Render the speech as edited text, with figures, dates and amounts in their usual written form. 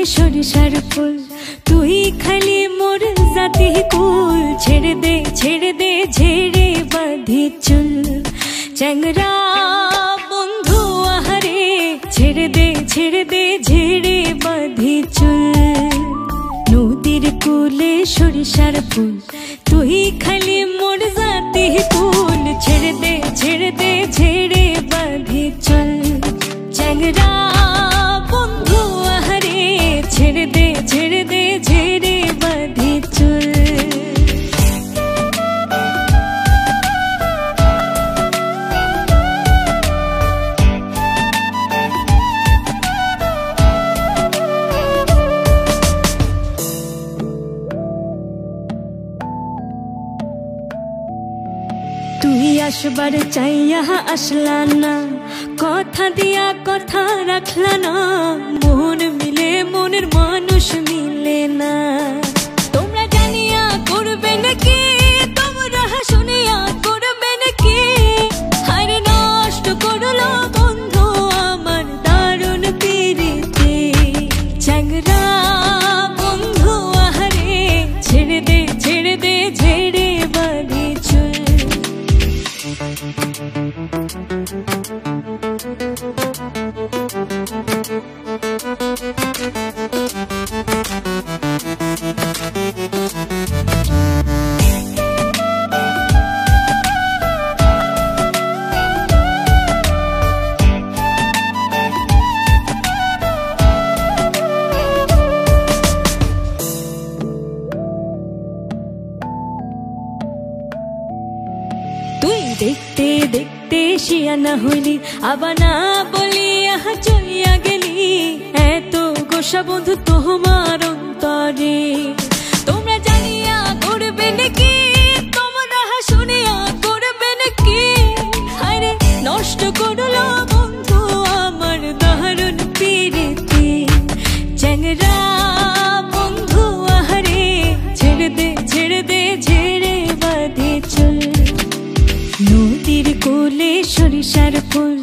সরিষার ফুল, তুই খালি মোর জাতি কুল। ছেড়ে দে ঝেড়ে বাঁধি চুল, চ্যাংরা বন্ধু আহারে। ছেড়ে দে ঝেড়ে বাঁধি চুল। নদীর কুলে সরিষার ফুল, তুই খালি মোর জাতি কুল। ছেড়ে দে ঝেড়ে বাঁধি চুল, চ্যাংরা বন্ধু আহারে। ছেড়ে দে ঝেড়ে বাঁধি চুল। তুই আসবার চাইয়া আসলা না, কথা দিয়া কথা রাখলা না। মন মিলে মনের মানুষ মিলে না। তোমরা জানিয়া করবে নাকি, তোমরা শুনিয়া করবে নাকি। হায়রে নষ্ট করলো বন্ধু আমার দারুণ প্রীতি। চ্যাংরা বন্ধু আহারে। ছেড়ে দে ঝেড়ে বাঁধি চুল। তুই দেখতে দেখতে শিয়ানা হইলি, আবার না বলিয়া চলিয়া গেলি। এত গোসা বন্ধু তোমার অন্তরে। তোমরা জানিয়া করবে নাকি, তোমরা শুনিয়া করবে নাকি। আরে নষ্ট করলো বন্ধু আমার দারুণ প্রীতি। চ্যাংরা বন্ধু আহারে। ছেড়ে দে ঝেড়ে বাঁধি চুল। নদীর কোলে সরিষার ফুল,